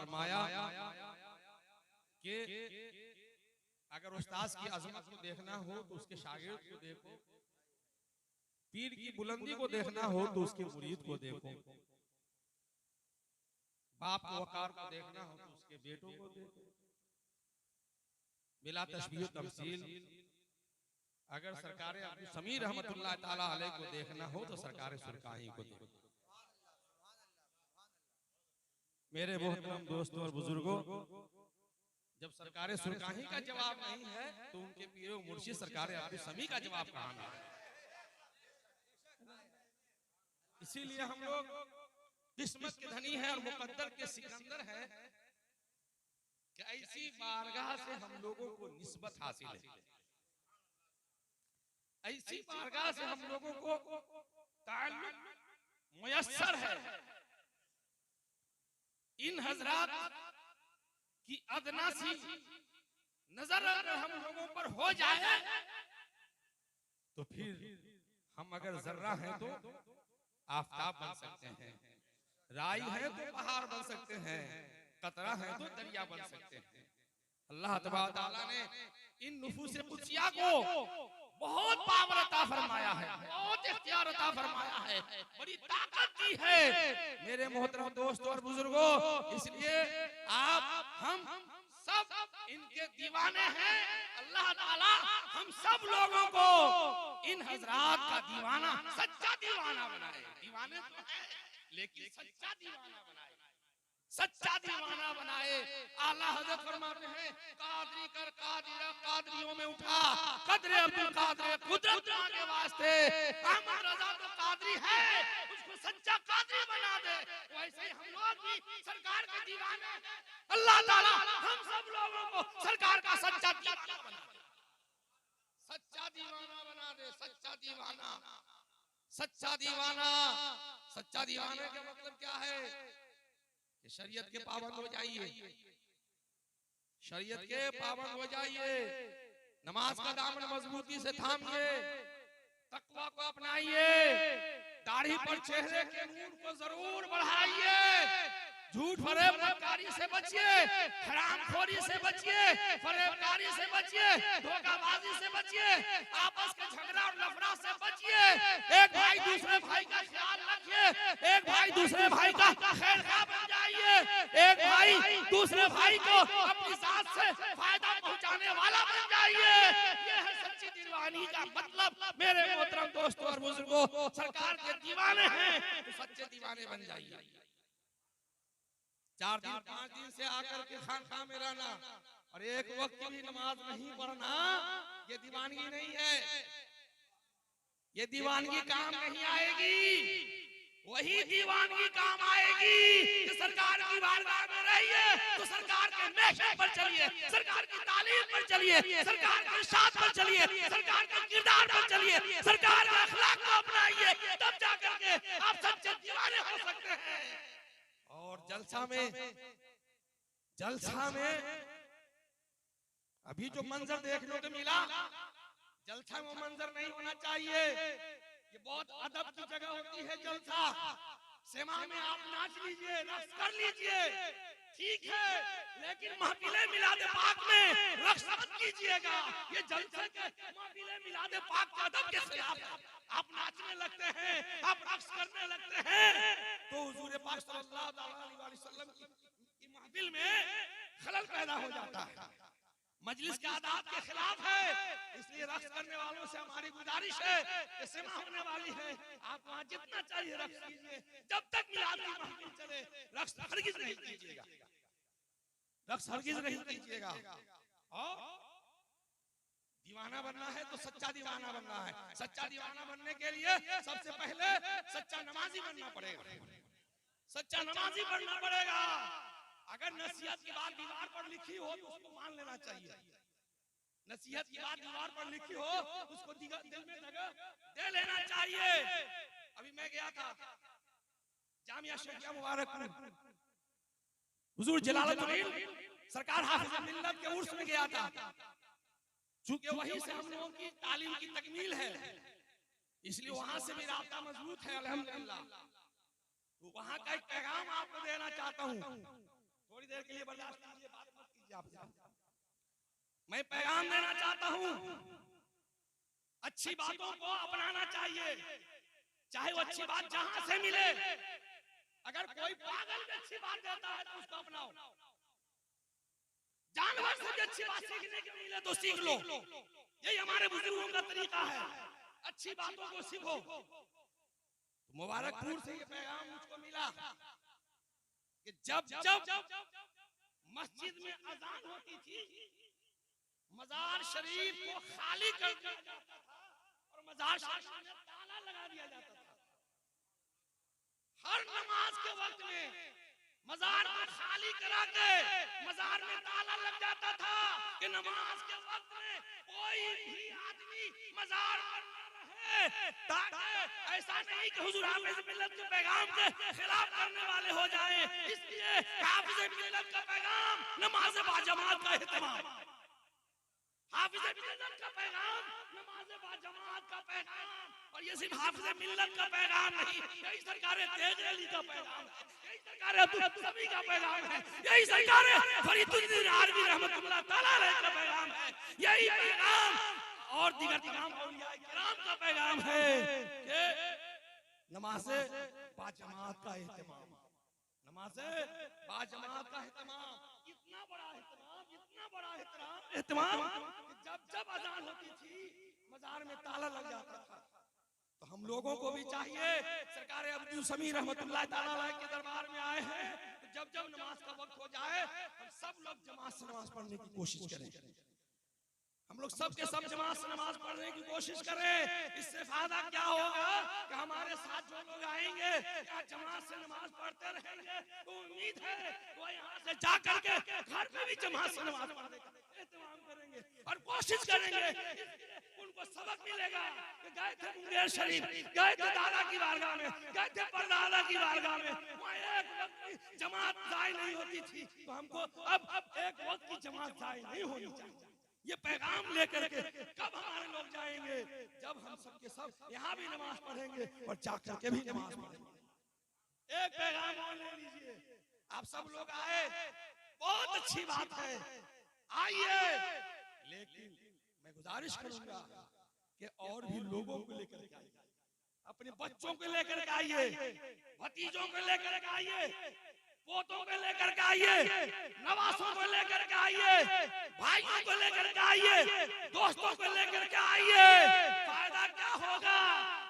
फरमाया कि अगर उस्ताद की अजमत को देखना हो तो उसके शागिर्द को देखो, पीर की बुलंदी को देखना हो तो उसके मुरीद को देखो, बाप को वकार को देखना हो तो उसके बेटों को देखो। बिला तशबीह तमसील अगर सरकार अब्दुल समी रहमतुल्लाह ताला अलैह को देखना हो तो सरकार सुरकाही को देखो। मेरे मोहतरम दोस्तों और बुजुर्गों, जब सरकार सुरकाही का जवाब नहीं है तो उनके पीरो मुर्शिद सरकार अब्दुल समी का जवाब कहां है? इसीलिए हम लोग किस्मत के धनी हैं और मुकद्दर के सिकंदर हैं कि ऐसी बारगाह से हम लोगों को निस्बत हासिल है, ऐसी बारगाह से हम लोगों को ताल्लुक मुयस्सर है। इन हजरात की अदना सी नजर अगर हम लोगों पर हो जाए तो फिर हम अगर जर्रा हैं तो आफताब बन सकते हैं, राई है तो पहाड़ बन सकते हैं, कतरा है तो दरिया बन सकते हैं। अल्लाह तबारक तआला ने इन नुफूस कुदसिया को बहुत पावर अता फरमाया है, बहुत इख्तियार अता फरमाया है, बड़ी ताकत दी है मेरे मोहतरम दोस्तों और बुजुर्गों। इसलिए आप हम सब इनके दीवाने हैं। अल्लाह ताला हम सब लोगों को इन हजरात का दीवाना, सच्चा दीवाना बनाए। दीवाने तो है लेकिन सच्चा दीवाना बनाए, सच्चा दीवाना बनाए। आला हज़रत फरमाते हैं, कादरी कर कादिरा कादरियों में उठा, कदरे अब्दुल कादिर कुदरत के वास्ते। अहमद रजा तो कादरी है, उसको सच्चा कादरी बना दे। वैसे ही हम लोग भी सरकार के दीवाने, अल्लाह ताला हम सब लोगों को सरकार का सच्चा दीवाना बना दे, सच्चा दीवाना बना दे, सच्चा दीवाना, सच्चा दीवाना। सच्चा दीवाने का मतलब क्या है? कि शरीयत के पाबंद हो जाइए, शरीयत के पाबंद हो जाइए, नमाज का दामन मजबूती से थामिए, तकवा को अपनाइए, दाढ़ी पर चेहरे के नूर को जरूर बढ़ाइए, झूठ फरेब मक्कारी से बचिए, हरामखोरी से बचिए, फरेबकारी से बचिए, धोखाबाजी से बचिए, आपस के झगड़ा और लफड़ा से बचिए। एक भाई दूसरे भाई का ख्याल रखिए, एक भाई दूसरे भाई का खैरखा बन जाइए, एक भाई दूसरे भाई को अपनी जात से फायदा पहुंचाने वाला बन जाइए। ये है सच्ची दीवानी का मतलब। मेरे मोहतरम दोस्तों और बुजुर्गों, सरकार के दीवाने हैं तो सच्चे दीवाने बन जाइए। 4 दिन 5 दिन से आकर के खानकाह में रहना और एक वक्त भी नमाज नहीं पढ़ना, ये दीवानगी नहीं है, ये दीवानगी काम नहीं आएगी। वही दीवानगी काम आएगी कि सरकार की बारगाह में रहिए तो सरकार के महशर पर चलिए, सरकार की तालीम पर चलिए, सरकार के इरशाद पर चलिए, सरकार के किरदार पर चलिए, सरकार के अखलाक को अपनाइए, तब जाकर के आप सच्चे दीवाने हो सकते हैं। और जलसा में अभी जो मंजर देखने को मिला, जलसा में मंजर नहीं होना चाहिए। ये बहुत अदब की जगह होती है जलसा। सेमा में आप नाच लीजिए, रक्स कर लीजिए, ठीक है, लेकिन महफिले मिलादे पाक में रक्स मत कीजिएगा। ये जलसे के महफिले मिलादे पाक के अदब के खिलाफ है। आप नाचने लगते हैं, आप रक्स करने लगते हैं तो हुजूर पाक सल्लल्लाहु अलैहि वसल्लम की महफिल में खलल पैदा हो जाता है, मजलिस के आदाब के खिलाफ है। इसलिए रक्स करने वालों से हमारी गुजारिश है कि सेमा होने वाली है, आप वहां जितना चाहिए रक्स कीजिए, जब तक मिलाद की महफिल चले रक्स हरगिज नहीं कीजिएगा, रक्स हरगिज नहीं कीजिएगा। और दीवाना बनना है तो सच्चा दीवाना बनना है। सच्चा दीवाना बनने के लिए सबसे पहले सच्चा नमाजी बनना पड़ेगा, सच्चा नमाजी बनना पड़ेगा। अगर नसीहत की बात दीवार पर लिखी हो तो उसको मान लेना चाहिए, नसीहत की बात दीवार पर लिखी हो उसको दिल में जगह दे लेना चाहिए। अभी मैं गया था जामिया शरिया मुबारकपुर, हुजूर जलालुद्दीन इल्म सरकार हाफिज मिल्लत के उर्स में गया था। चूंकि वहीं से हम लोगों की तालीम की तकमील है, इसलिए वहां से भी राब्ता मजबूत है अल्हम्दुलिल्लाह। तो वहां का एक पैगाम आपको देना चाहता हूँ। थोड़ी देर के लिए बर्दाश्त कीजिए, बात मत कीजिए आप। मैं पैगाम देना चाहता हूं, अच्छी बातों को अपनाना चाहिए, चाहे वो अच्छी बात जहां से मिले। अगर कोई पागल भी अच्छी बात देता है तो उसको अपनाओ। जानवर से भी अच्छी बात सीखने के मिले तो सीख लो। यही हमारे बुजुर्गों का तरीका है, अच्छी बातों को सीखो। तो मुबारकपुर से ये पैगाम मुझको मिला कि जब मस्जिद में अजान होती थी, मजार शरीफ को खाली कर दिया जाता था और मजार शरीफ में ताला लगा दिया जाता था। हर नमाज के वक्त में मजार को खाली करा के मजार में ताला लग जाता था कि नमाज के वक्त में कोई भी आदमी मजार पर न रहे, ताकि ऐसा नहीं कि हुजूर हाफिज़ मिल्लत के पैगाम के खिलाफ करने वाले हो जाएं। इसलिए हाफिज़ मिल्लत का पैगाम नमाज बाजमात का एहतमाम, हाफिज़ मिल्लत का पैगाम नमाज बाजमात का पैगाम। और ये सिर्फ हाफिज़ मिल्लत का पैगाम नहीं, यही सरकार तेज अली का पैगाम है, यही सरकार अब्दुल समी का पैगाम है, यही सरकार फरीदुद्दीन आरवी रहमतुल्लाह तआला अलैह का पैगाम है, यही पैगाम और दीगर तमाम औलिया किराम का पैगाम है कि नमाज बाजमात का एहतमाम, नमाज बाजमात का एहतमाम। इतना बड़ा एहतमाम कि जब अजान होती थी मजार में ताला लग जाता था। तो हम लोगों को भी चाहिए, सरकार अब्दुल समी रहमतुल्लाह तआला अलैह के दरबार में आए हैं, तो जब नमाज का वक्त हो जाए हम सब लोग जमात से नमाज पढ़ने की कोशिश करें। हम लोग सब के सब जमात से नमाज पढ़ने की कोशिश करें। इससे फायदा क्या होगा कि हमारे साथ जो लोग आएंगे क्या जमात से नमाज पढ़ते रहेंगे, तो उम्मीद है वो यहाँ से जा करके घर में भी जमात से नमाज पढ़ने का एहतमाम करेंगे और कोशिश करेंगे। उनको सबक मिलेगा कि गए थे मुंगेर शरीफ, गए थे दादा की बारगाह में, गए थे परदादा की बारगाह में, वहाँ एक वक्त जमात जाए नहीं होती थी, तो हमको अब एक वक्त की जमात जाए नहीं होनी चाहिए। ये पैगाम लेकर के कब हमारे लोग जाएंगे, जब हम सबके सब यहाँ भी नमाज पढ़ेंगे और जाकर के भी नमाज पढ़ेंगे। एक पैगाम और ले लीजिए, आप सब लोग आए, बहुत अच्छी बात है, आइए, लेकिन मैं गुजारिश करूंगा कि और भी लोगों को लेकर के आइए, अपने बच्चों को लेकर के आइए, भतीजों को लेकर के आइए, पोतों को लेकर के आइए, नवासों को लेकर के आइए, भाइयों को लेकर के आइए, दोस्तों को लेकर के आइए। फायदा क्या होगा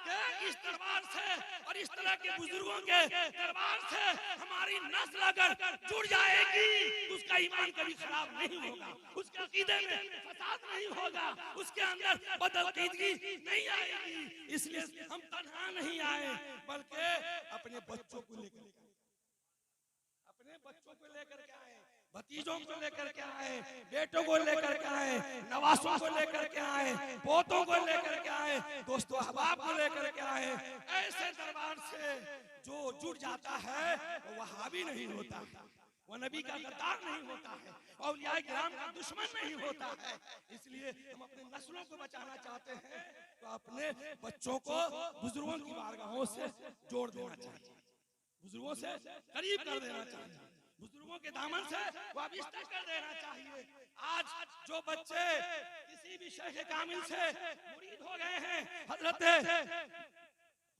कि इस दरबार से और इस तरह के बुजुर्गों के दरबार से हमारी नस्ल अगर जुड़ जाएगी, उसका ईमान कभी खराब नहीं होगा, उसके अकीदे में फसाद नहीं होगा, उसके अंदर बदअकीदगी नहीं आएगी। इसलिए हम तन्हा नहीं आए, बल्कि अपने बच्चों को लेकर के आए, भतीजों को लेकर के आए, बेटों को लेकर के आए, नवासों को लेकर के आए, पोतों को लेकर के आए, दोस्तों अहबाब को लेकर के आए। ऐसे दरबार से जो जुड़ जाता है वो वहाबी नहीं होता है, वो नबी का गद्दार नहीं होता है, औलिया किराम का दुश्मन नहीं होता है। इसलिए हम अपने नस्लों को बचाना चाहते हैं तो अपने बच्चों को बुजुर्गों की बारगाहों से जोड़ देना चाहिए, बुजुर्गों से करीब कर देना चाहिए, बुजुर्गों के दामन से वाबिस्ता कर देना चाहिए। आज जो बच्चे किसी भी शेख कामिल से मुरीद हो गए हैं, हजरत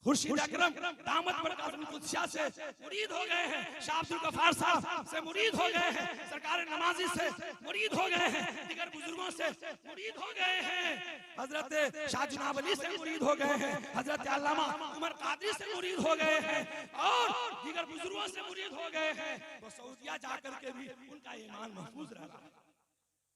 खुर्शीद अकरम दामत बरकातुल कुद्सिया से मुरीद हो गए हैं, शाह अब्दुल गफ्फार साहब से मुरीद हो गए हैं, सरकार नमाजी से मुरीद हो गए हैं, दीगर बुजुर्गों से मुरीद हो गए हैं, हजरत शाह जुनाब अली से मुरीद हो गए हैं, हजरत अल्लामा उमर कादरी से मुरीद हो गए हैं और दीगर बुजुर्गों से मुरीद हो गए हैं। तो सऊदिया जाकर के भी उनका ईमान महफूज रह रहा है,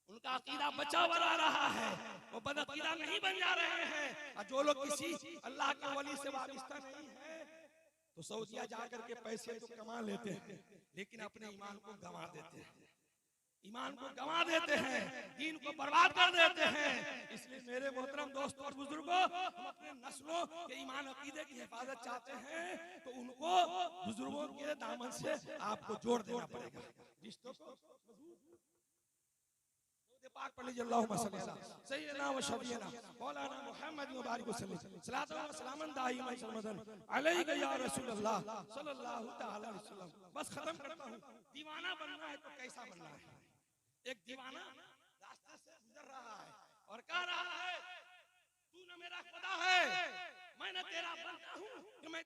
उनका अकीदा बचा हुआ रहा है, वो बदअकीदा नहीं बन जा रहे हैं। और जो लोग किसी अल्लाह के वली से वाबिस्ता नहीं है तो सऊदिया जाकर के पैसे तो कमा लेते हैं, लेकिन अपने ईमान को गंवा देते हैं, ईमान को गंवा देते हैं, दीन को बर्बाद कर देते हैं। इसलिए मेरे मोहतरम दोस्तों और बुजुर्गों, हम अपने नस्लों के ईमान अकीदे की हिफाजत चाहते हैं तो उनको बुजुर्गों के दामन से आपको जोड़ देना पड़ेगा, रिश्तों को पाक पढ़ लीजिए। अल्लाहुम्मा सल्ली अला सय्यिदना व शफीना मौलाना मुहम्मद मुबारक वसल्लम सलातो व सलामन दाइमा सरमदन अलैका या रसूल अल्लाह सल्लल्लाहु तआला अलैहि वसल्लम। बस खत्म करता हूं, दीवाना बनना है तो तेरा बंदा हूं कि मैं